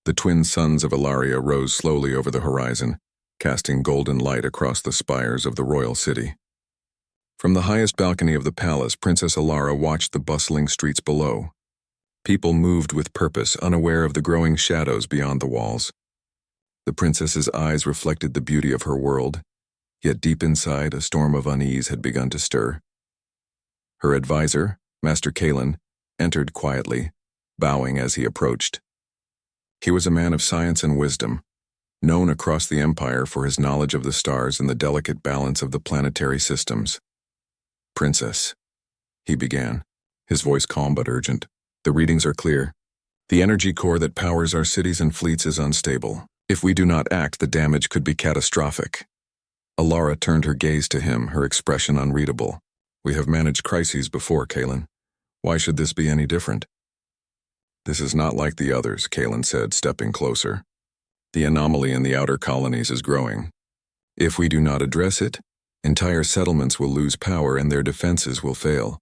The twin suns of Ilaria rose slowly over the horizon, casting golden light across the spires of the royal city. From the highest balcony of the palace, Princess Alara watched the bustling streets below. People moved with purpose, unaware of the growing shadows beyond the walls. The princess's eyes reflected the beauty of her world, yet deep inside, a storm of unease had begun to stir. Her advisor, Master Kalen, entered quietly, bowing as he approached. He was a man of science and wisdom, known across the empire for his knowledge of the stars and the delicate balance of the planetary systems. "Princess," he began, his voice calm but urgent, "the readings are clear. The energy core that powers our cities and fleets is unstable. If we do not act, the damage could be catastrophic." Alara turned her gaze to him, her expression unreadable. "We have managed crises before, Kalen. Why should this be any different?" "This is not like the others," Kalen said, stepping closer. "The anomaly in the outer colonies is growing. If we do not address it, entire settlements will lose power and their defenses will fail.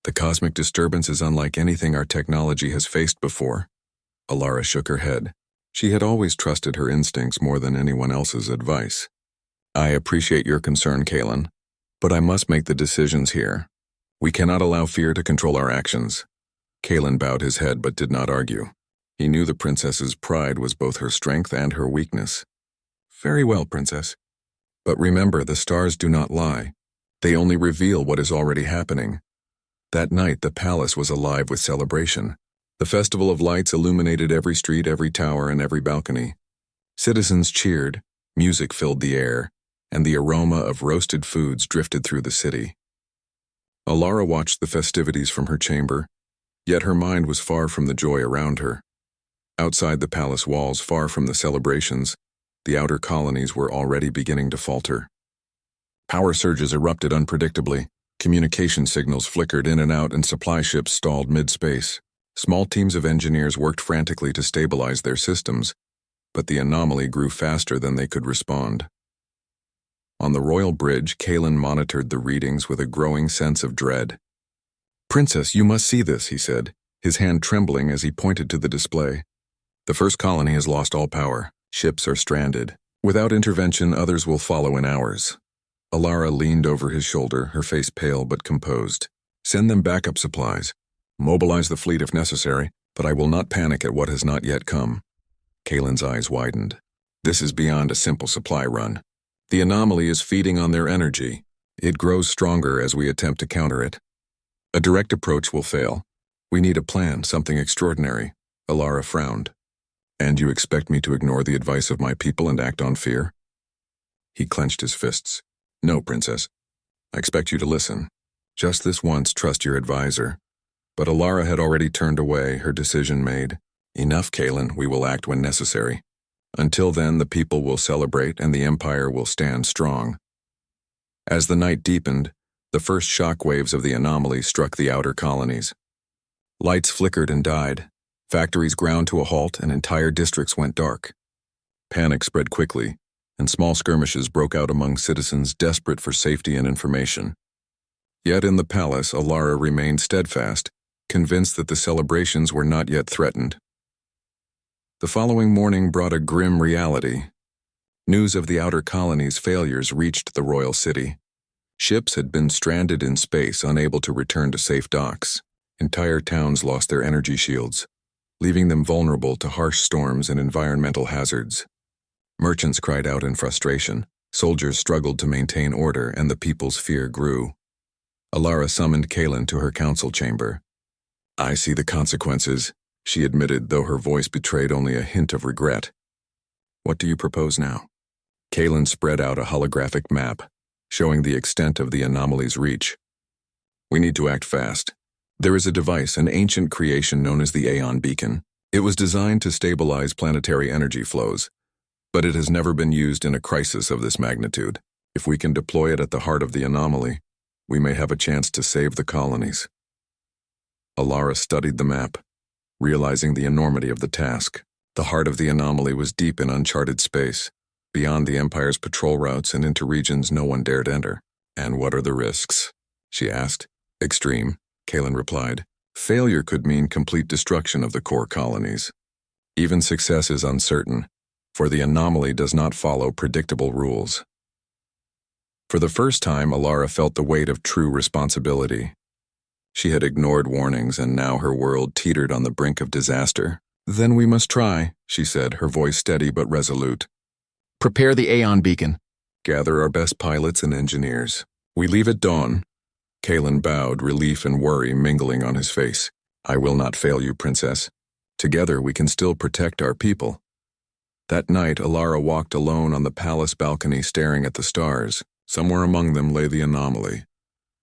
The cosmic disturbance is unlike anything our technology has faced before." Alara shook her head. She had always trusted her instincts more than anyone else's advice. "I appreciate your concern, Kalen, but I must make the decisions here. We cannot allow fear to control our actions." Kalen bowed his head but did not argue. He knew the princess's pride was both her strength and her weakness. "Very well, Princess. But remember, the stars do not lie. They only reveal what is already happening." That night, the palace was alive with celebration. The festival of lights illuminated every street, every tower, and every balcony. Citizens cheered, music filled the air, and the aroma of roasted foods drifted through the city. Alara watched the festivities from her chamber, yet her mind was far from the joy around her. Outside the palace walls, far from the celebrations, the outer colonies were already beginning to falter. Power surges erupted unpredictably, communication signals flickered in and out, and supply ships stalled mid-space. Small teams of engineers worked frantically to stabilize their systems, but the anomaly grew faster than they could respond. On the royal bridge, Kalen monitored the readings with a growing sense of dread. "Princess, you must see this," he said, his hand trembling as he pointed to the display. "The first colony has lost all power. Ships are stranded. Without intervention, others will follow in hours." Alara leaned over his shoulder, her face pale but composed. "Send them backup supplies. Mobilize the fleet if necessary, but I will not panic at what has not yet come." Kalen's eyes widened. "This is beyond a simple supply run. The anomaly is feeding on their energy. It grows stronger as we attempt to counter it. A direct approach will fail. We need a plan, something extraordinary." Alara frowned. "And you expect me to ignore the advice of my people and act on fear?" He clenched his fists. "No, Princess. I expect you to listen. Just this once, trust your advisor." But Alara had already turned away, her decision made. "Enough, Kalen, we will act when necessary. Until then, the people will celebrate and the empire will stand strong." As the night deepened, the first shock waves of the anomaly struck the outer colonies. Lights flickered and died. Factories ground to a halt and entire districts went dark. Panic spread quickly, and small skirmishes broke out among citizens desperate for safety and information. Yet in the palace, Alara remained steadfast, convinced that the celebrations were not yet threatened. The following morning brought a grim reality. News of the outer colonies' failures reached the royal city. Ships had been stranded in space, unable to return to safe docks. Entire towns lost their energy shields, leaving them vulnerable to harsh storms and environmental hazards. Merchants cried out in frustration, soldiers struggled to maintain order, and the people's fear grew. Alara summoned Kalen to her council chamber. "I see the consequences," she admitted, though her voice betrayed only a hint of regret. "What do you propose now?" Kalen spread out a holographic map, showing the extent of the anomaly's reach. "We need to act fast. There is a device, an ancient creation known as the Aeon Beacon. It was designed to stabilize planetary energy flows, but it has never been used in a crisis of this magnitude. If we can deploy it at the heart of the anomaly, we may have a chance to save the colonies." Alara studied the map, realizing the enormity of the task. The heart of the anomaly was deep in uncharted space, beyond the Empire's patrol routes and into regions no one dared enter. "And what are the risks?" she asked. "Extreme," Kalen replied. "Failure could mean complete destruction of the core colonies. Even success is uncertain, for the anomaly does not follow predictable rules. For the first time, Alara felt the weight of true responsibility. She had ignored warnings, and now her world teetered on the brink of disaster. "Then we must try," she said, her voice steady but resolute. "Prepare the Aeon beacon. Gather our best pilots and engineers. We leave at dawn." Kalen bowed, relief and worry mingling on his face. "I will not fail you, Princess. Together we can still protect our people." That night, Alara walked alone on the palace balcony staring at the stars. Somewhere among them lay the anomaly,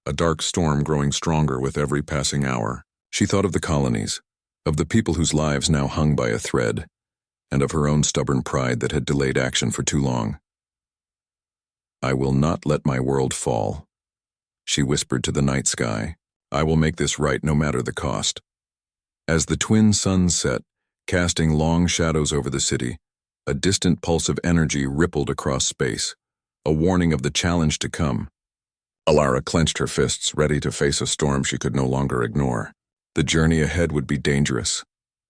a dark storm growing stronger with every passing hour. She thought of the colonies, of the people whose lives now hung by a thread, and of her own stubborn pride that had delayed action for too long. "I will not let my world fall," she whispered to the night sky. "I will make this right no matter the cost." As the twin suns set, casting long shadows over the city, a distant pulse of energy rippled across space, a warning of the challenge to come. Alara clenched her fists, ready to face a storm she could no longer ignore. The journey ahead would be dangerous,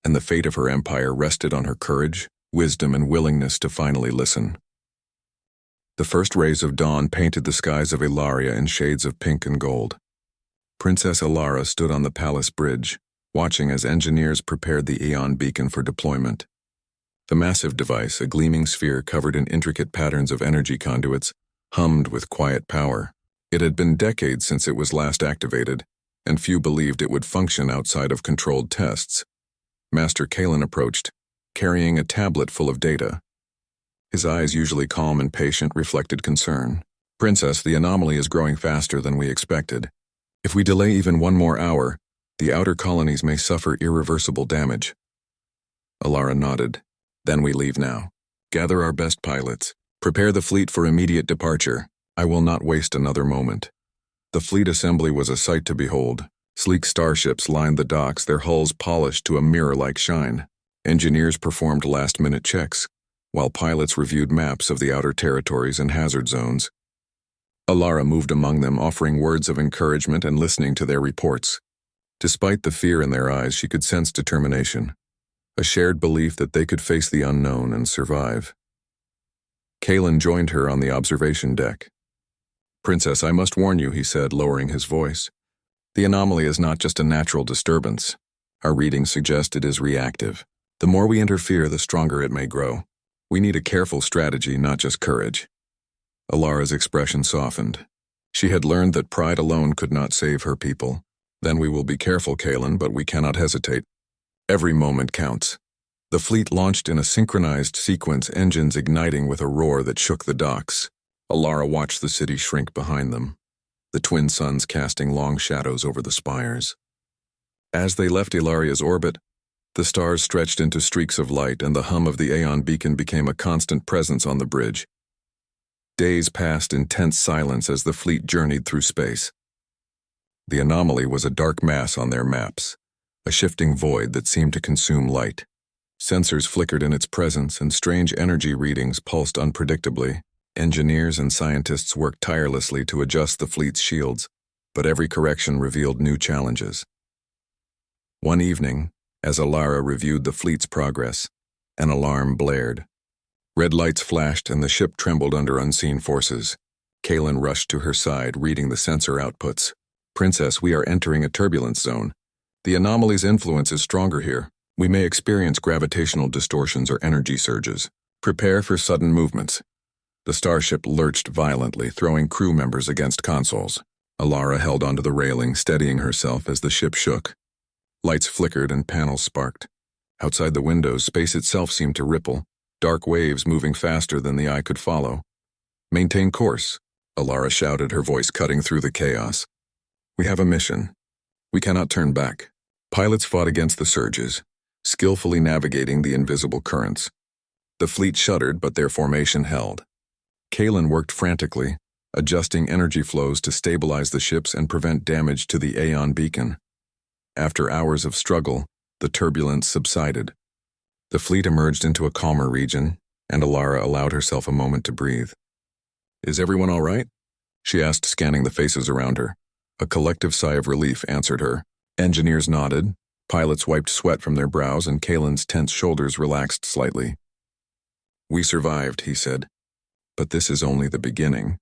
and the fate of her empire rested on her courage, wisdom, and willingness to finally listen. The first rays of dawn painted the skies of Ilaria in shades of pink and gold. Princess Alara stood on the palace bridge, watching as engineers prepared the Aeon beacon for deployment. The massive device, a gleaming sphere covered in intricate patterns of energy conduits, hummed with quiet power. It had been decades since it was last activated, and few believed it would function outside of controlled tests. Master Kalen approached, carrying a tablet full of data. His eyes, usually calm and patient, reflected concern. "Princess, the anomaly is growing faster than we expected. If we delay even one more hour, the outer colonies may suffer irreversible damage." Alara nodded. "Then we leave now. Gather our best pilots. Prepare the fleet for immediate departure. I will not waste another moment." The fleet assembly was a sight to behold. Sleek starships lined the docks, their hulls polished to a mirror-like shine. Engineers performed last-minute checks, while pilots reviewed maps of the outer territories and hazard zones. Alara moved among them, offering words of encouragement and listening to their reports. Despite the fear in their eyes, she could sense determination, a shared belief that they could face the unknown and survive. Kalen joined her on the observation deck. "Princess, I must warn you," he said, lowering his voice. "The anomaly is not just a natural disturbance. Our readings suggest it is reactive. The more we interfere, the stronger it may grow. We need a careful strategy, not just courage." Alara's expression softened. She had learned that pride alone could not save her people. "Then we will be careful, Kalen, but we cannot hesitate. Every moment counts." The fleet launched in a synchronized sequence, engines igniting with a roar that shook the docks. Alara watched the city shrink behind them, the twin suns casting long shadows over the spires. As they left Ilaria's orbit, the stars stretched into streaks of light, and the hum of the Aeon beacon became a constant presence on the bridge. Days passed in tense silence as the fleet journeyed through space. The anomaly was a dark mass on their maps, a shifting void that seemed to consume light. Sensors flickered in its presence, and strange energy readings pulsed unpredictably. Engineers and scientists worked tirelessly to adjust the fleet's shields, but every correction revealed new challenges. One evening, as Alara reviewed the fleet's progress, an alarm blared. Red lights flashed and the ship trembled under unseen forces. Kalen rushed to her side, reading the sensor outputs. "Princess, we are entering a turbulence zone. The anomaly's influence is stronger here. We may experience gravitational distortions or energy surges. Prepare for sudden movements." The starship lurched violently, throwing crew members against consoles. Alara held onto the railing, steadying herself as the ship shook. Lights flickered and panels sparked. Outside the windows, space itself seemed to ripple, dark waves moving faster than the eye could follow. "Maintain course," Alara shouted, her voice cutting through the chaos. "We have a mission. We cannot turn back." Pilots fought against the surges, skillfully navigating the invisible currents. The fleet shuddered, but their formation held. Kalen worked frantically, adjusting energy flows to stabilize the ships and prevent damage to the Aeon beacon. After hours of struggle, the turbulence subsided. The fleet emerged into a calmer region, and Alara allowed herself a moment to breathe. "Is everyone all right?" she asked, scanning the faces around her. A collective sigh of relief answered her. Engineers nodded, Pilots wiped sweat from their brows and Kalen's tense shoulders relaxed slightly. "We survived," he said. "But this is only the beginning.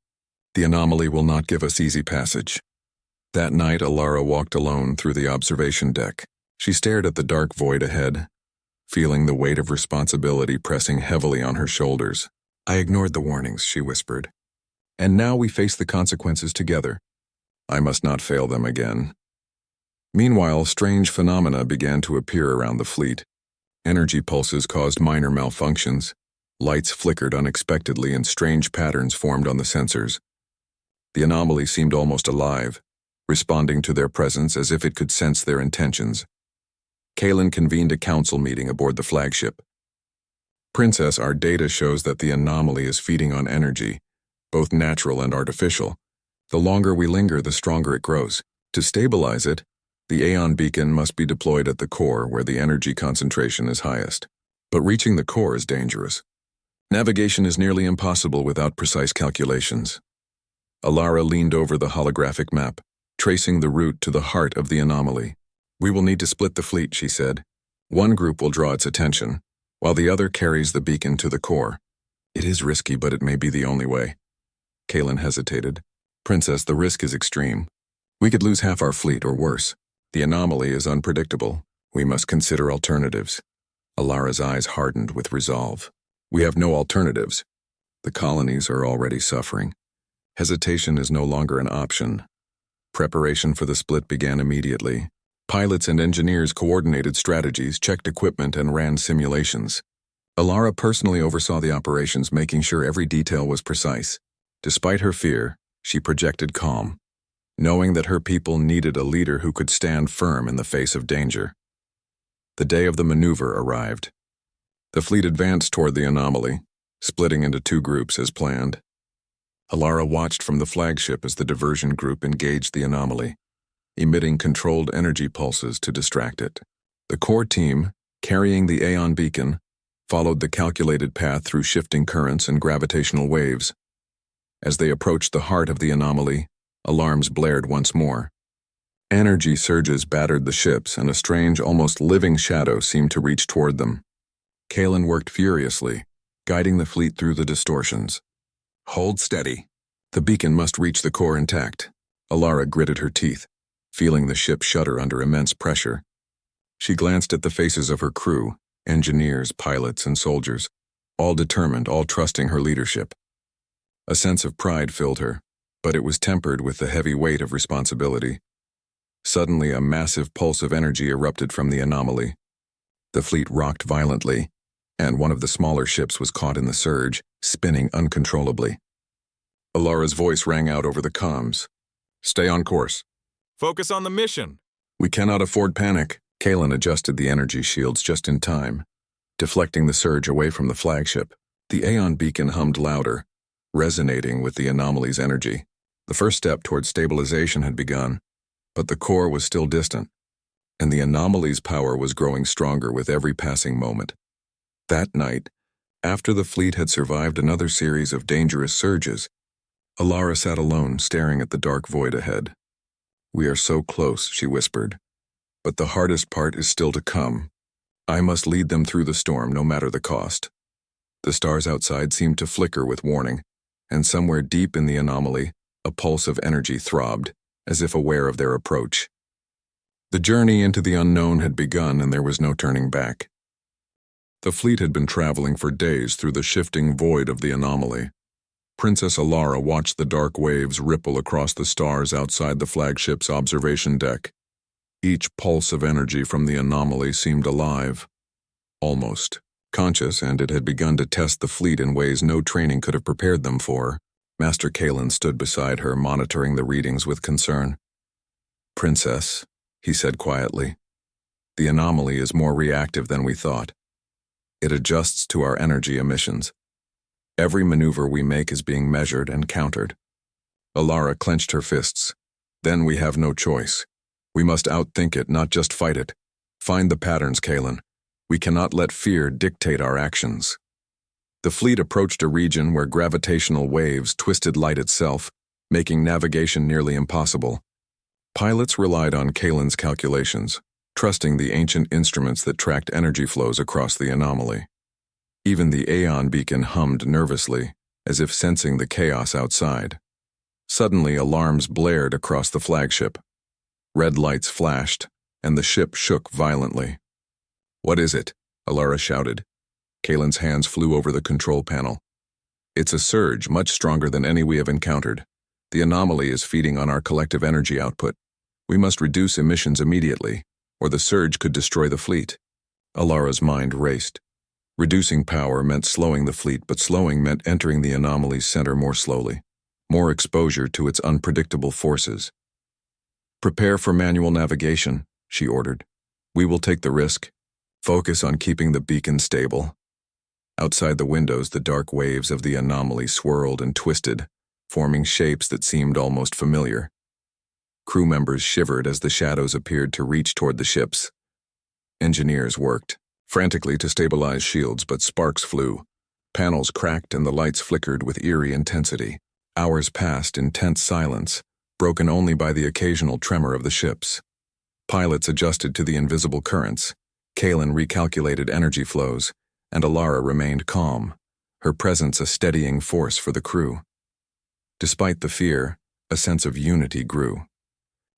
The anomaly will not give us easy passage." That night, Alara walked alone through the observation deck. She stared at the dark void ahead, feeling the weight of responsibility pressing heavily on her shoulders. "I ignored the warnings," she whispered. "And now we face the consequences together. I must not fail them again." Meanwhile, strange phenomena began to appear around the fleet. Energy pulses caused minor malfunctions. Lights flickered unexpectedly and strange patterns formed on the sensors. The anomaly seemed almost alive, responding to their presence as if it could sense their intentions. Kalen convened a council meeting aboard the flagship. "Princess, our data shows that the anomaly is feeding on energy, both natural and artificial. The longer we linger, the stronger it grows. To stabilize it, the Aeon beacon must be deployed at the core where the energy concentration is highest. But reaching the core is dangerous. Navigation is nearly impossible without precise calculations." Alara leaned over the holographic map, tracing the route to the heart of the anomaly. "We will need to split the fleet," she said. "One group will draw its attention, while the other carries the beacon to the core. It is risky, but it may be the only way." Kalen hesitated. "Princess, the risk is extreme. We could lose half our fleet or worse. The anomaly is unpredictable. We must consider alternatives." Alara's eyes hardened with resolve. "We have no alternatives. The colonies are already suffering. Hesitation is no longer an option." Preparation for the split began immediately. Pilots and engineers coordinated strategies, checked equipment, and ran simulations. Alara personally oversaw the operations, making sure every detail was precise. Despite her fear, she projected calm, knowing that her people needed a leader who could stand firm in the face of danger. The day of the maneuver arrived. The fleet advanced toward the anomaly, splitting into two groups as planned. Alara watched from the flagship as the diversion group engaged the anomaly, emitting controlled energy pulses to distract it. The core team, carrying the Aeon beacon, followed the calculated path through shifting currents and gravitational waves. As they approached the heart of the anomaly, alarms blared once more. Energy surges battered the ships, and a strange, almost living shadow seemed to reach toward them. Kalen worked furiously, guiding the fleet through the distortions. "Hold steady. The beacon must reach the core intact." Alara gritted her teeth, feeling the ship shudder under immense pressure. She glanced at the faces of her crew, engineers, pilots, and soldiers, all determined, all trusting her leadership. A sense of pride filled her, but it was tempered with the heavy weight of responsibility. Suddenly, a massive pulse of energy erupted from the anomaly. The fleet rocked violently, and one of the smaller ships was caught in the surge, spinning uncontrollably. Alara's voice rang out over the comms. "Stay on course. Focus on the mission." We cannot afford panic." Kalen adjusted the energy shields just in time, deflecting the surge away from the flagship. The Aeon beacon hummed louder, resonating with the anomaly's energy. The first step toward stabilization had begun, but the core was still distant, and the anomaly's power was growing stronger with every passing moment. That night, after the fleet had survived another series of dangerous surges, Alara sat alone, staring at the dark void ahead. "We are so close," she whispered. "But the hardest part is still to come. I must lead them through the storm, no matter the cost." The stars outside seemed to flicker with warning, and somewhere deep in the anomaly, a pulse of energy throbbed, as if aware of their approach. The journey into the unknown had begun, and there was no turning back. The fleet had been traveling for days through the shifting void of the anomaly. Princess Alara watched the dark waves ripple across the stars outside the flagship's observation deck. Each pulse of energy from the anomaly seemed alive, almost conscious, and it had begun to test the fleet in ways no training could have prepared them for. Master Kalen stood beside her, monitoring the readings with concern. "Princess," he said quietly, "the anomaly is more reactive than we thought. It adjusts to our energy emissions. Every maneuver we make is being measured and countered." Alara clenched her fists. "Then we have no choice. We must outthink it, not just fight it. Find the patterns, Kalen. We cannot let fear dictate our actions." The fleet approached a region where gravitational waves twisted light itself, making navigation nearly impossible. Pilots relied on Kalen's calculations, trusting the ancient instruments that tracked energy flows across the anomaly. Even the Aeon beacon hummed nervously, as if sensing the chaos outside. Suddenly, alarms blared across the flagship. Red lights flashed, and the ship shook violently. "What is it?" Alara shouted. Kalen's hands flew over the control panel. "It's a surge, much stronger than any we have encountered. The anomaly is feeding on our collective energy output. We must reduce emissions immediately, or the surge could destroy the fleet." Alara's mind raced. Reducing power meant slowing the fleet, but slowing meant entering the anomaly's center more slowly, more exposure to its unpredictable forces. "Prepare for manual navigation," she ordered. "We will take the risk. Focus on keeping the beacon stable." Outside the windows, the dark waves of the anomaly swirled and twisted, forming shapes that seemed almost familiar. Crew members shivered as the shadows appeared to reach toward the ships. Engineers worked frantically to stabilize shields, but sparks flew. Panels cracked and the lights flickered with eerie intensity. Hours passed in tense silence, broken only by the occasional tremor of the ships. Pilots adjusted to the invisible currents. Kalen recalculated energy flows, and Alara remained calm, her presence a steadying force for the crew. Despite the fear, a sense of unity grew.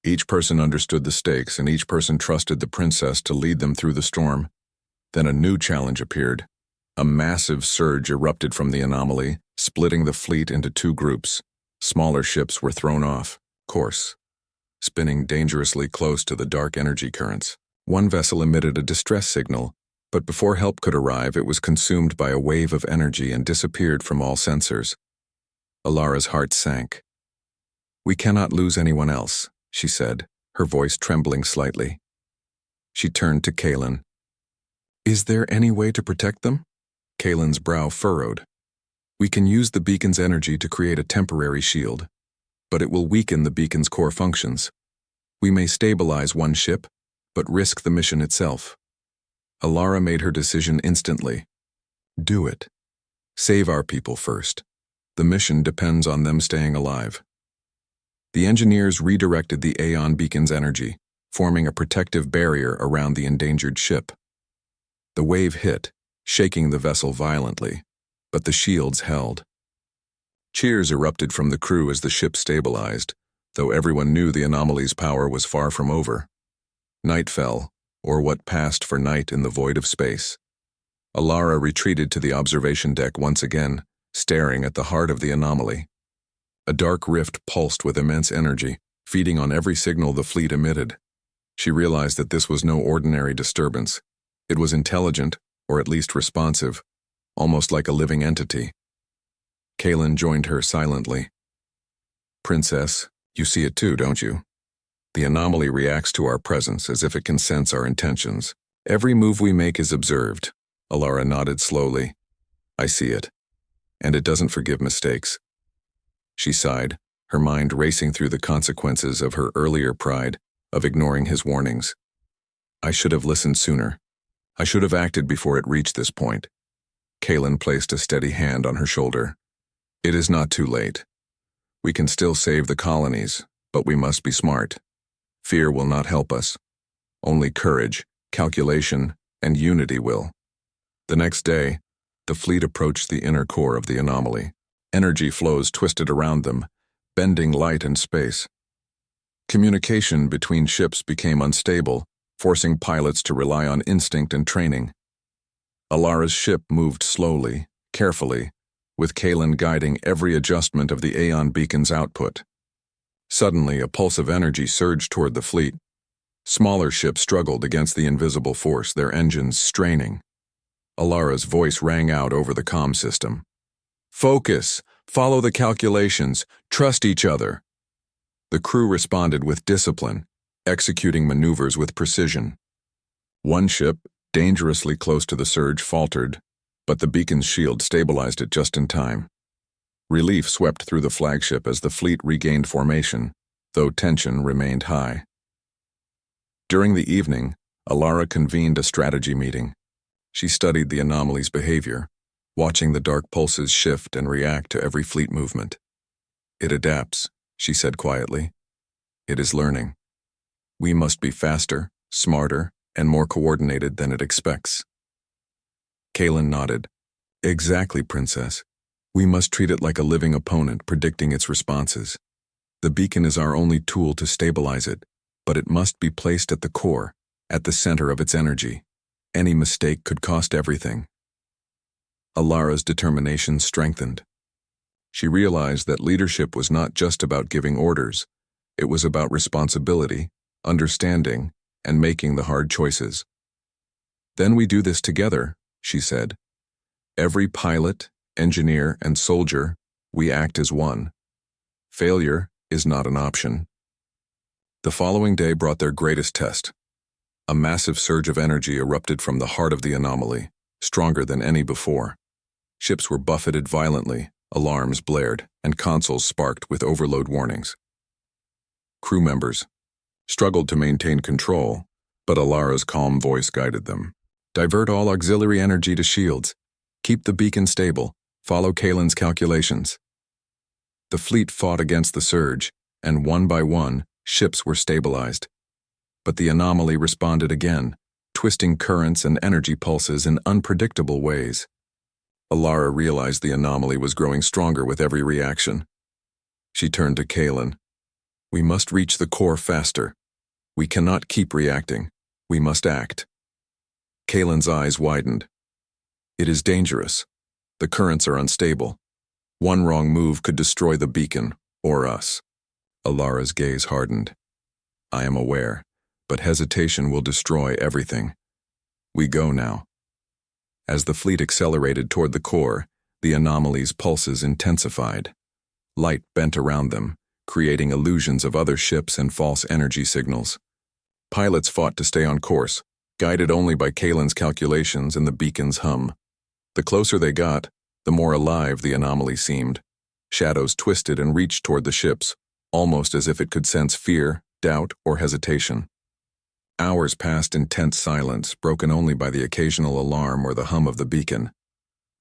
Each person understood the stakes, and each person trusted the princess to lead them through the storm. Then a new challenge appeared. A massive surge erupted from the anomaly, splitting the fleet into two groups. Smaller ships were thrown off course, spinning dangerously close to the dark energy currents. One vessel emitted a distress signal, but before help could arrive, it was consumed by a wave of energy and disappeared from all sensors. Alara's heart sank. "We cannot lose anyone else," she said, her voice trembling slightly. She turned to Kalen. "Is there any way to protect them?" Kalen's brow furrowed. "We can use the beacon's energy to create a temporary shield, but it will weaken the beacon's core functions. We may stabilize one ship, but risk the mission itself." Alara made her decision instantly. "Do it. Save our people first. The mission depends on them staying alive." The engineers redirected the Aeon beacon's energy, forming a protective barrier around the endangered ship. The wave hit, shaking the vessel violently, but the shields held. Cheers erupted from the crew as the ship stabilized, though everyone knew the anomaly's power was far from over. Night fell, or what passed for night in the void of space. Alara retreated to the observation deck once again, staring at the heart of the anomaly. A dark rift pulsed with immense energy, feeding on every signal the fleet emitted. She realized that this was no ordinary disturbance. It was intelligent, or at least responsive, almost like a living entity. Kalen joined her silently. "Princess, you see it too, don't you? The anomaly reacts to our presence as if it can sense our intentions. Every move we make is observed." Alara nodded slowly. "I see it. And it doesn't forgive mistakes." She sighed, her mind racing through the consequences of her earlier pride of ignoring his warnings. "I should have listened sooner. I should have acted before it reached this point." Kalen placed a steady hand on her shoulder. "It is not too late. We can still save the colonies, but we must be smart. Fear will not help us. Only courage, calculation, and unity will." The next day, the fleet approached the inner core of the anomaly. Energy flows twisted around them, bending light and space. Communication between ships became unstable, forcing pilots to rely on instinct and training. Alara's ship moved slowly, carefully, with Kalen guiding every adjustment of the Aeon beacon's output. Suddenly, a pulse of energy surged toward the fleet. Smaller ships struggled against the invisible force, their engines straining. Alara's voice rang out over the comm system. "Focus! Follow the calculations! Trust each other!" The crew responded with discipline, executing maneuvers with precision. One ship, dangerously close to the surge, faltered, but the beacon's shield stabilized it just in time. Relief swept through the flagship as the fleet regained formation, though tension remained high. During the evening, Alara convened a strategy meeting. She studied the anomaly's behavior, watching the dark pulses shift and react to every fleet movement. "It adapts," she said quietly. "It is learning. We must be faster, smarter, and more coordinated than it expects. Kalen nodded. Exactly, Princess. We must treat it like a living opponent, predicting its responses. The beacon is our only tool to stabilize it, but it must be placed at the core, at the center of its energy. Any mistake could cost everything. Alara's determination strengthened. She realized that leadership was not just about giving orders. It was about responsibility, understanding, and making the hard choices. Then we do this together, she said. Every pilot, engineer, and soldier, we act as one. Failure is not an option. The following day brought their greatest test. A massive surge of energy erupted from the heart of the anomaly, stronger than any before. Ships were buffeted violently, alarms blared, and consoles sparked with overload warnings. Crew members struggled to maintain control, but Alara's calm voice guided them. Divert all auxiliary energy to shields. Keep the beacon stable. Follow Kalen's calculations. The fleet fought against the surge, and one by one, ships were stabilized. But the anomaly responded again, twisting currents and energy pulses in unpredictable ways. Alara realized the anomaly was growing stronger with every reaction. She turned to Kalen. We must reach the core faster. We cannot keep reacting. We must act. Kalen's eyes widened. It is dangerous. The currents are unstable. One wrong move could destroy the beacon, or us. Alara's gaze hardened. I am aware, but hesitation will destroy everything. We go now. As the fleet accelerated toward the core, the anomaly's pulses intensified. Light bent around them, creating illusions of other ships and false energy signals. Pilots fought to stay on course, guided only by Kalen's calculations and the beacon's hum. The closer they got, the more alive the anomaly seemed. Shadows twisted and reached toward the ships, almost as if it could sense fear, doubt, or hesitation. Hours passed in tense silence, broken only by the occasional alarm or the hum of the beacon.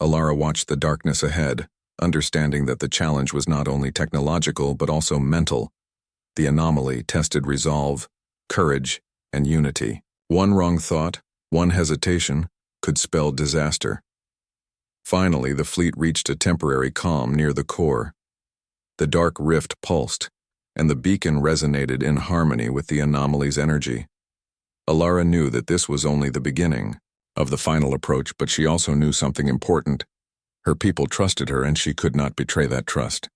Alara watched the darkness ahead, understanding that the challenge was not only technological but also mental. The anomaly tested resolve, courage, and unity. One wrong thought, one hesitation, could spell disaster. Finally, the fleet reached a temporary calm near the core. The dark rift pulsed, and the beacon resonated in harmony with the anomaly's energy. Alara knew that this was only the beginning of the final approach, but she also knew something important. Her people trusted her, and she could not betray that trust.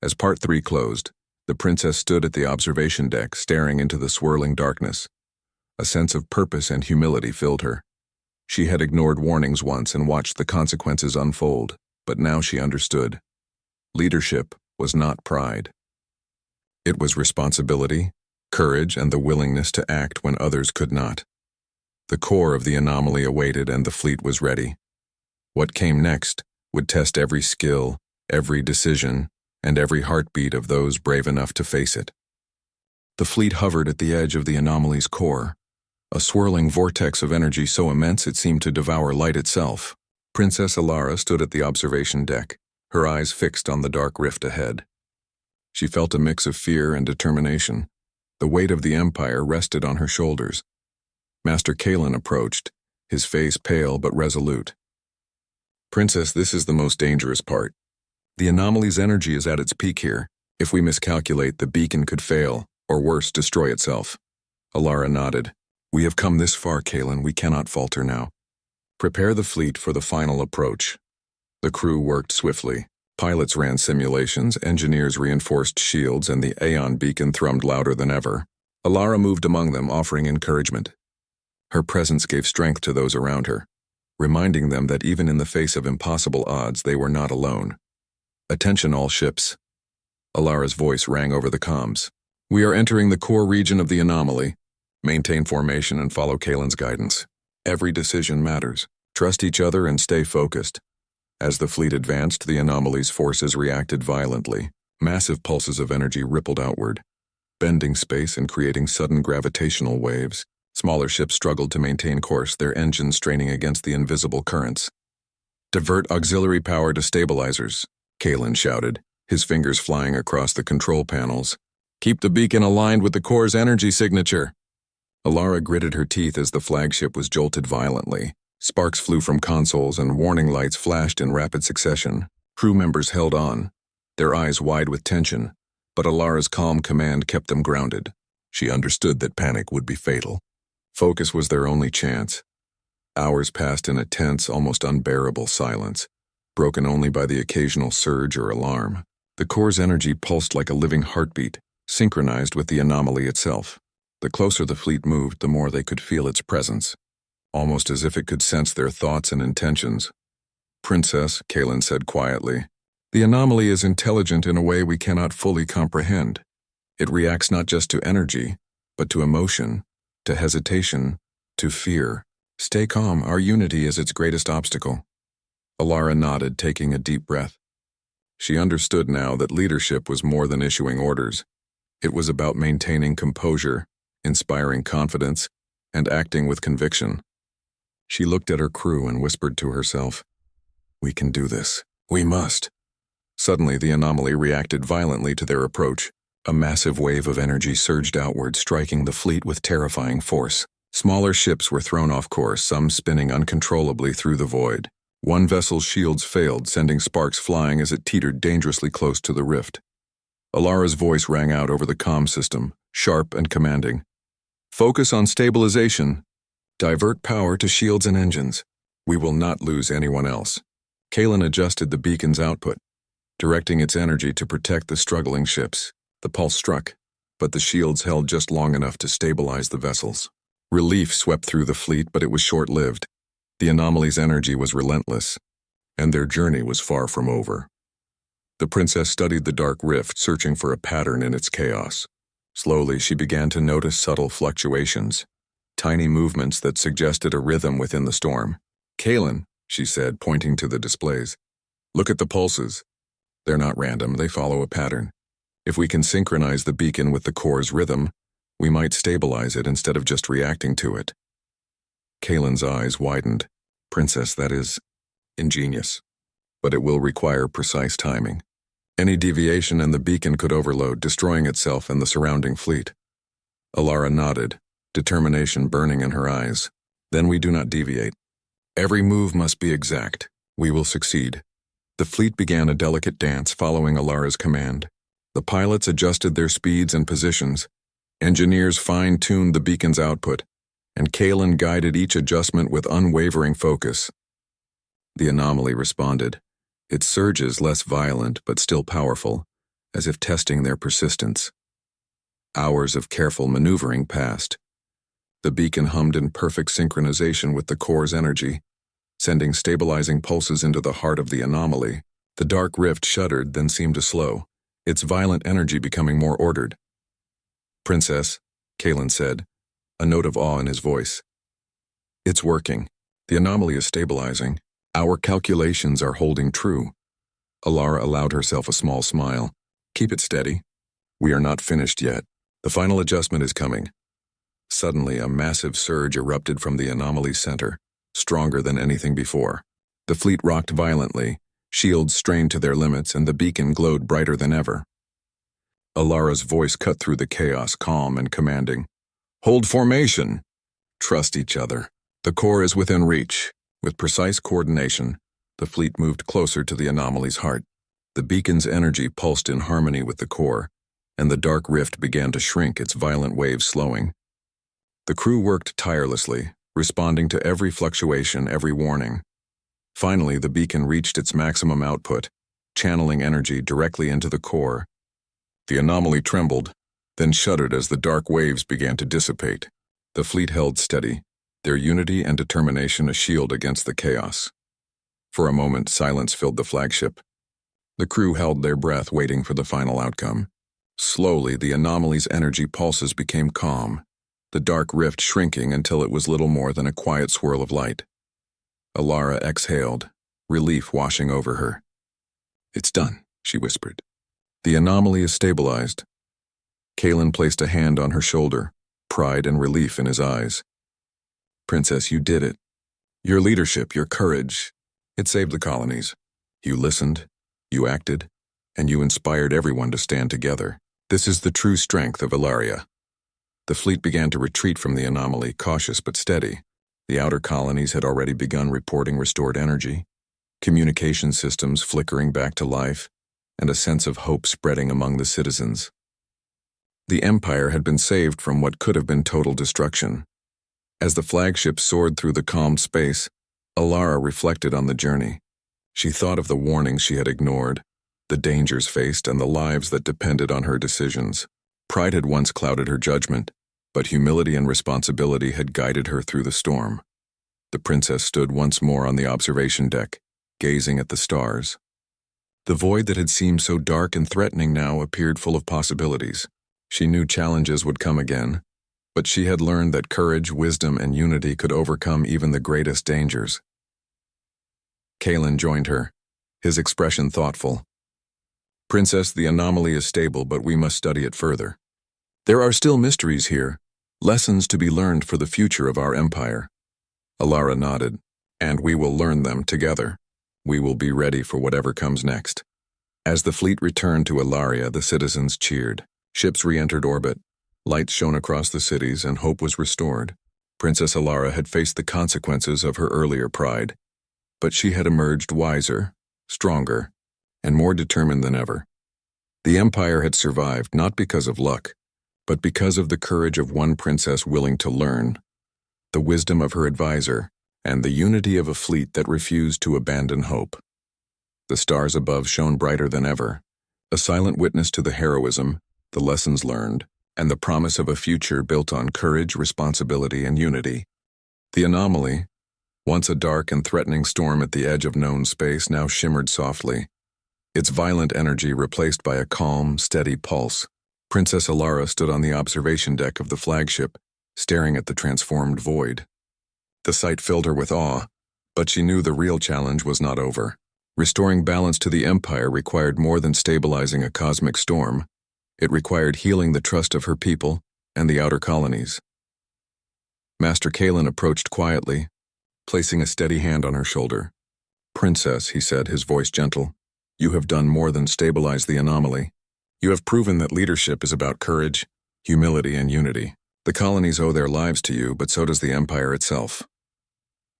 As Part 3 closed, the princess stood at the observation deck, staring into the swirling darkness. A sense of purpose and humility filled her. She had ignored warnings once and watched the consequences unfold, but now she understood. Leadership was not pride. It was responsibility, courage, and the willingness to act when others could not. The core of the anomaly awaited, and the fleet was ready. What came next would test every skill, every decision, and every heartbeat of those brave enough to face it. The fleet hovered at the edge of the anomaly's core, a swirling vortex of energy so immense it seemed to devour light itself. Princess Alara stood at the observation deck, her eyes fixed on the dark rift ahead. She felt a mix of fear and determination. The weight of the Empire rested on her shoulders. Master Kalen approached, his face pale but resolute. Princess, this is the most dangerous part. The anomaly's energy is at its peak here. If we miscalculate, the beacon could fail, or worse, destroy itself. Alara nodded. We have come this far, Kalen. We cannot falter now. Prepare the fleet for the final approach. The crew worked swiftly. Pilots ran simulations, engineers reinforced shields, and the Aeon beacon thrummed louder than ever. Alara moved among them, offering encouragement. Her presence gave strength to those around her, reminding them that even in the face of impossible odds, they were not alone. Attention all ships. Alara's voice rang over the comms. We are entering the core region of the anomaly. Maintain formation and follow Kalen's guidance. Every decision matters. Trust each other and stay focused. As the fleet advanced, the anomaly's forces reacted violently. Massive pulses of energy rippled outward, bending space and creating sudden gravitational waves. Smaller ships struggled to maintain course, their engines straining against the invisible currents. Divert auxiliary power to stabilizers, Kalen shouted, his fingers flying across the control panels. Keep the beacon aligned with the core's energy signature. Alara gritted her teeth as the flagship was jolted violently. Sparks flew from consoles and warning lights flashed in rapid succession. Crew members held on, their eyes wide with tension, but Alara's calm command kept them grounded. She understood that panic would be fatal. Focus was their only chance. Hours passed in a tense, almost unbearable silence, broken only by the occasional surge or alarm. The core's energy pulsed like a living heartbeat, synchronized with the anomaly itself. The closer the fleet moved, the more they could feel its presence, almost as if it could sense their thoughts and intentions. "Princess," Kalen said quietly, "the anomaly is intelligent in a way we cannot fully comprehend. It reacts not just to energy, but to emotion, to hesitation, to fear. Stay calm, our unity is its greatest obstacle." Alara nodded, taking a deep breath. She understood now that leadership was more than issuing orders. It was about maintaining composure, inspiring confidence, and acting with conviction. She looked at her crew and whispered to herself, "We can do this. We must." Suddenly, the anomaly reacted violently to their approach. A massive wave of energy surged outward, striking the fleet with terrifying force. Smaller ships were thrown off course, some spinning uncontrollably through the void. One vessel's shields failed, sending sparks flying as it teetered dangerously close to the rift. Alara's voice rang out over the comm system, sharp and commanding. "Focus on stabilization. Divert power to shields and engines. We will not lose anyone else." Kalen adjusted the beacon's output, directing its energy to protect the struggling ships. The pulse struck, but the shields held just long enough to stabilize the vessels. Relief swept through the fleet, but it was short-lived. The anomaly's energy was relentless, and their journey was far from over. The princess studied the dark rift, searching for a pattern in its chaos. Slowly, she began to notice subtle fluctuations, tiny movements that suggested a rhythm within the storm. "Kalen," she said, pointing to the displays, "look at the pulses. They're not random, they follow a pattern. If we can synchronize the beacon with the core's rhythm, we might stabilize it instead of just reacting to it." Kalen's eyes widened. "Princess, that is ingenious, but it will require precise timing. Any deviation and the beacon could overload, destroying itself and the surrounding fleet." Alara nodded, determination burning in her eyes. "Then we do not deviate. Every move must be exact. We will succeed." The fleet began a delicate dance following Alara's command. The pilots adjusted their speeds and positions. Engineers fine-tuned the beacon's output, and Kalen guided each adjustment with unwavering focus. The anomaly responded, its surges less violent but still powerful, as if testing their persistence. Hours of careful maneuvering passed. The beacon hummed in perfect synchronization with the core's energy, sending stabilizing pulses into the heart of the anomaly. The dark rift shuddered, then seemed to slow, its violent energy becoming more ordered. "Princess," Kalen said, a note of awe in his voice. "It's working. The anomaly is stabilizing. Our calculations are holding true." Alara allowed herself a small smile. "Keep it steady. We are not finished yet. The final adjustment is coming." Suddenly, a massive surge erupted from the anomaly's center, stronger than anything before. The fleet rocked violently, shields strained to their limits, and the beacon glowed brighter than ever. Alara's voice cut through the chaos, calm and commanding. "Hold formation. Trust each other. The core is within reach." With precise coordination, the fleet moved closer to the anomaly's heart. The beacon's energy pulsed in harmony with the core, and the dark rift began to shrink, its violent waves slowing. The crew worked tirelessly, responding to every fluctuation, every warning. Finally, the beacon reached its maximum output, channeling energy directly into the core. The anomaly trembled, then shuddered as the dark waves began to dissipate. The fleet held steady, their unity and determination a shield against the chaos. For a moment, silence filled the flagship. The crew held their breath, waiting for the final outcome. Slowly, the anomaly's energy pulses became calm, the dark rift shrinking until it was little more than a quiet swirl of light. Alara exhaled, relief washing over her. "It's done," she whispered. "The anomaly is stabilized." Kalen placed a hand on her shoulder, pride and relief in his eyes. "Princess, you did it. Your leadership, your courage, it saved the colonies. You listened, you acted, and you inspired everyone to stand together. This is the true strength of Ilaria." The fleet began to retreat from the anomaly, cautious but steady. The outer colonies had already begun reporting restored energy, communication systems flickering back to life, and a sense of hope spreading among the citizens. The Empire had been saved from what could have been total destruction. As the flagship soared through the calm space, Alara reflected on the journey. She thought of the warnings she had ignored, the dangers faced, and the lives that depended on her decisions. Pride had once clouded her judgment, but humility and responsibility had guided her through the storm. The princess stood once more on the observation deck, gazing at the stars. The void that had seemed so dark and threatening now appeared full of possibilities. She knew challenges would come again, but she had learned that courage, wisdom, and unity could overcome even the greatest dangers. Kalen joined her, his expression thoughtful. "Princess, the anomaly is stable, but we must study it further. There are still mysteries here, lessons to be learned for the future of our empire." Alara nodded. "And we will learn them together. We will be ready for whatever comes next." As the fleet returned to Alaria, the citizens cheered. Ships re-entered orbit, lights shone across the cities, and hope was restored. Princess Alara had faced the consequences of her earlier pride, but she had emerged wiser, stronger, and more determined than ever. The Empire had survived not because of luck, but because of the courage of one princess willing to learn, the wisdom of her advisor, and the unity of a fleet that refused to abandon hope. The stars above shone brighter than ever, a silent witness to the heroism, the lessons learned, and the promise of a future built on courage, responsibility, and unity. The anomaly, once a dark and threatening storm at the edge of known space, now shimmered softly, its violent energy replaced by a calm, steady pulse. Princess Alara stood on the observation deck of the flagship, staring at the transformed void. The sight filled her with awe, but she knew the real challenge was not over. Restoring balance to the Empire required more than stabilizing a cosmic storm. It required healing the trust of her people and the outer colonies. Master Kalen approached quietly, placing a steady hand on her shoulder. "Princess," he said, his voice gentle, "you have done more than stabilize the anomaly. You have proven that leadership is about courage, humility, and unity. The colonies owe their lives to you, but so does the Empire itself."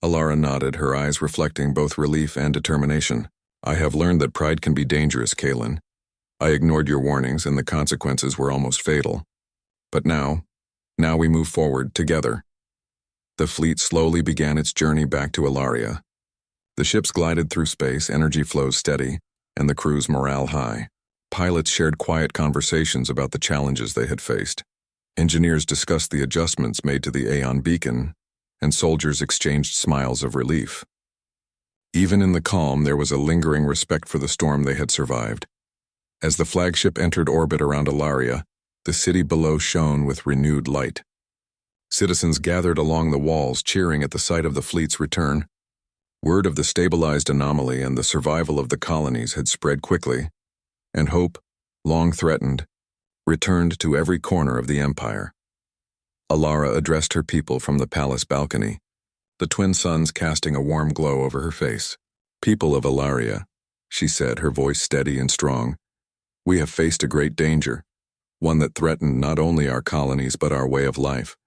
Alara nodded, her eyes reflecting both relief and determination. "I have learned that pride can be dangerous, Kalen. I ignored your warnings, and the consequences were almost fatal. But now we move forward together." The fleet slowly began its journey back to Alaria. The ships glided through space, energy flows steady, and the crew's morale high. Pilots shared quiet conversations about the challenges they had faced. Engineers discussed the adjustments made to the Aeon beacon, and soldiers exchanged smiles of relief. Even in the calm, there was a lingering respect for the storm they had survived. As the flagship entered orbit around Alaria, the city below shone with renewed light. Citizens gathered along the walls, cheering at the sight of the fleet's return. Word of the stabilized anomaly and the survival of the colonies had spread quickly, and hope, long threatened, returned to every corner of the Empire. Alara addressed her people from the palace balcony, the twin suns casting a warm glow over her face. "People of Alaria," she said, her voice steady and strong, "we have faced a great danger, one that threatened not only our colonies but our way of life.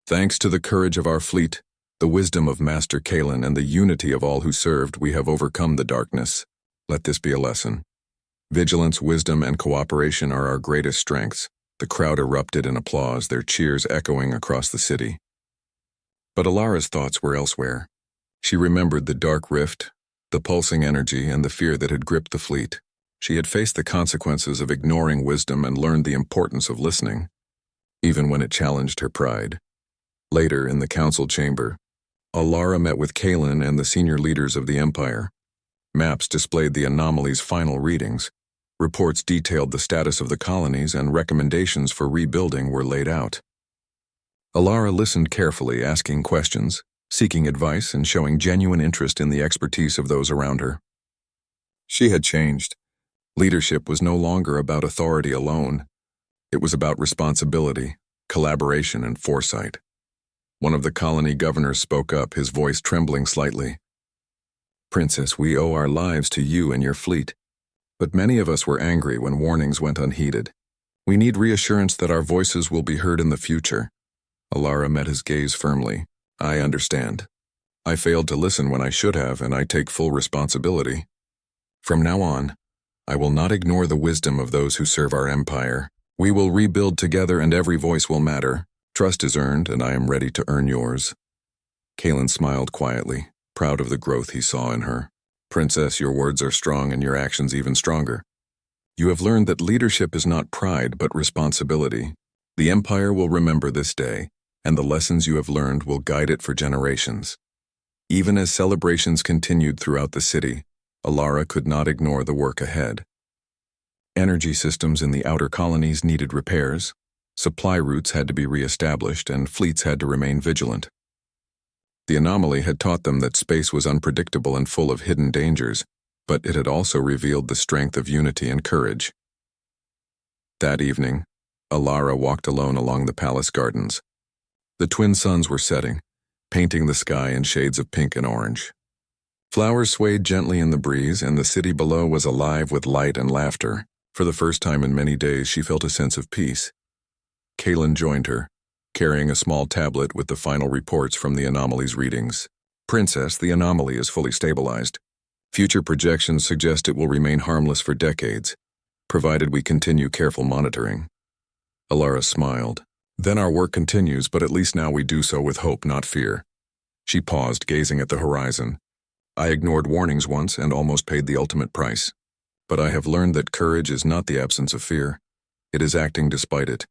Thanks to the courage of our fleet, the wisdom of Master Kalen, and the unity of all who served, we have overcome the darkness. Let this be a lesson. Vigilance, wisdom, and cooperation are our greatest strengths." The crowd erupted in applause, their cheers echoing across the city. But Alara's thoughts were elsewhere. She remembered the dark rift, the pulsing energy, and the fear that had gripped the fleet. She had faced the consequences of ignoring wisdom and learned the importance of listening, even when it challenged her pride. Later, in the council chamber, Alara met with Kalen and the senior leaders of the Empire. Maps displayed the anomaly's final readings. Reports detailed the status of the colonies, and recommendations for rebuilding were laid out. Alara listened carefully, asking questions, seeking advice, and showing genuine interest in the expertise of those around her. She had changed. Leadership was no longer about authority alone. It was about responsibility, collaboration, and foresight. One of the colony governors spoke up, his voice trembling slightly. "Princess, we owe our lives to you and your fleet. But many of us were angry when warnings went unheeded. We need reassurance that our voices will be heard in the future. Alara met his gaze firmly. I understand. I failed to listen when I should have, and I take full responsibility. From now on, I will not ignore the wisdom of those who serve our empire. We will rebuild together and every voice will matter. Trust is earned, and I am ready to earn yours. Kalen smiled quietly, proud of the growth he saw in her. Princess, your words are strong and your actions even stronger. You have learned that leadership is not pride but responsibility. The Empire will remember this day, and the lessons you have learned will guide it for generations. Even as celebrations continued throughout the city, Alara could not ignore the work ahead. Energy systems in the outer colonies needed repairs, supply routes had to be re-established, and fleets had to remain vigilant. The anomaly had taught them that space was unpredictable and full of hidden dangers, but it had also revealed the strength of unity and courage. That evening, Alara walked alone along the palace gardens. The twin suns were setting, painting the sky in shades of pink and orange. Flowers swayed gently in the breeze, and the city below was alive with light and laughter. For the first time in many days, she felt a sense of peace. Kalen joined her, carrying a small tablet with the final reports from the anomaly's readings. Princess, the anomaly is fully stabilized. Future projections suggest it will remain harmless for decades, provided we continue careful monitoring. Alara smiled. Then our work continues, but at least now we do so with hope, not fear. She paused, gazing at the horizon. I ignored warnings once and almost paid the ultimate price. But I have learned that courage is not the absence of fear. It is acting despite it,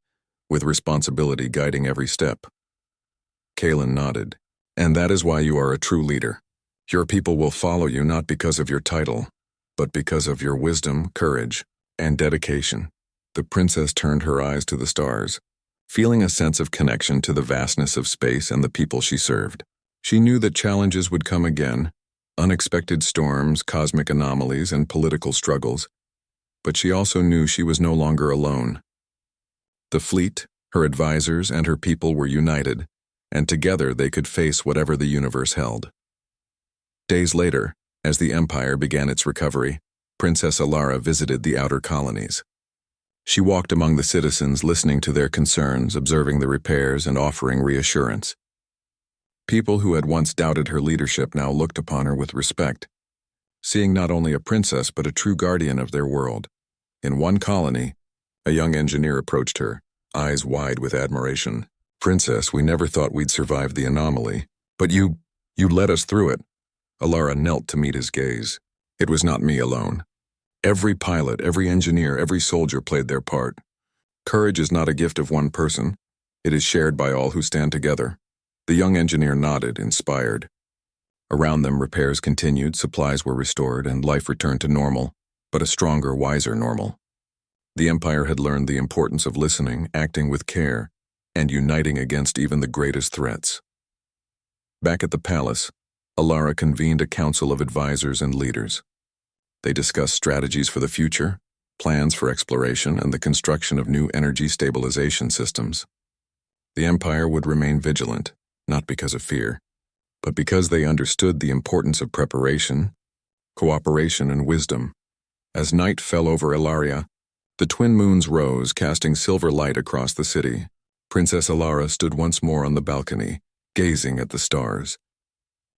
with responsibility guiding every step. Kalen nodded. And that is why you are a true leader. Your people will follow you not because of your title, but because of your wisdom, courage, and dedication. The princess turned her eyes to the stars, feeling a sense of connection to the vastness of space and the people she served. She knew that challenges would come again, unexpected storms, cosmic anomalies, and political struggles, but she also knew she was no longer alone. The fleet, her advisors, and her people were united, and together they could face whatever the universe held. Days later, as the Empire began its recovery, Princess Alara visited the outer colonies. She walked among the citizens, listening to their concerns, observing the repairs, and offering reassurance. People who had once doubted her leadership now looked upon her with respect, seeing not only a princess but a true guardian of their world. In one colony, a young engineer approached her, eyes wide with admiration. Princess, we never thought we'd survive the anomaly, but you led us through it. Alara knelt to meet his gaze. It was not me alone. Every pilot, every engineer, every soldier played their part. Courage is not a gift of one person. It is shared by all who stand together. The young engineer nodded, inspired. Around them, repairs continued, supplies were restored, and life returned to normal, but a stronger, wiser normal. The Empire had learned the importance of listening, acting with care, and uniting against even the greatest threats. Back at the palace, Alara convened a council of advisors and leaders. They discussed strategies for the future, plans for exploration, and the construction of new energy stabilization systems. The Empire would remain vigilant, not because of fear, but because they understood the importance of preparation, cooperation, and wisdom. As night fell over Ilaria, the twin moons rose, casting silver light across the city. Princess Alara stood once more on the balcony, gazing at the stars.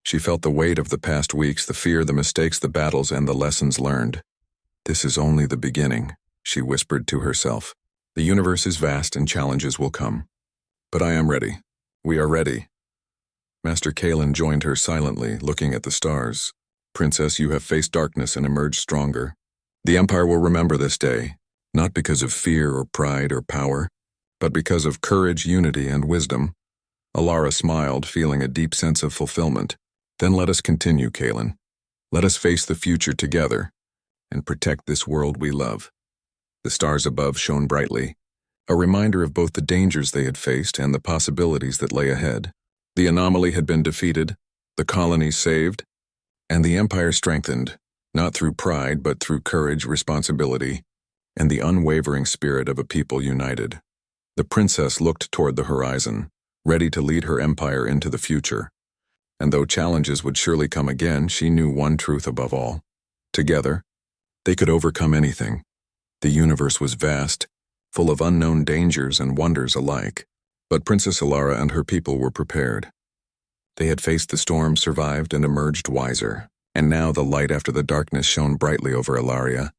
She felt the weight of the past weeks, the fear, the mistakes, the battles, and the lessons learned. This is only the beginning, she whispered to herself. The universe is vast and challenges will come. But I am ready. We are ready. Master Kalen joined her silently, looking at the stars. Princess, you have faced darkness and emerged stronger. The Empire will remember this day, not because of fear or pride or power, but because of courage, unity, and wisdom. Alara smiled, feeling a deep sense of fulfillment. Then let us continue, Kalen. Let us face the future together and protect this world we love. The stars above shone brightly, a reminder of both the dangers they had faced and the possibilities that lay ahead. The anomaly had been defeated, the colonies saved, and the Empire strengthened, not through pride but through courage, responsibility, and the unwavering spirit of a people united. The princess looked toward the horizon, ready to lead her empire into the future. And though challenges would surely come again, she knew one truth above all. Together, they could overcome anything. The universe was vast, full of unknown dangers and wonders alike. But Princess Alara and her people were prepared. They had faced the storm, survived, and emerged wiser. And now the light after the darkness shone brightly over Ilaria,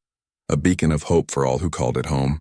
a beacon of hope for all who called it home.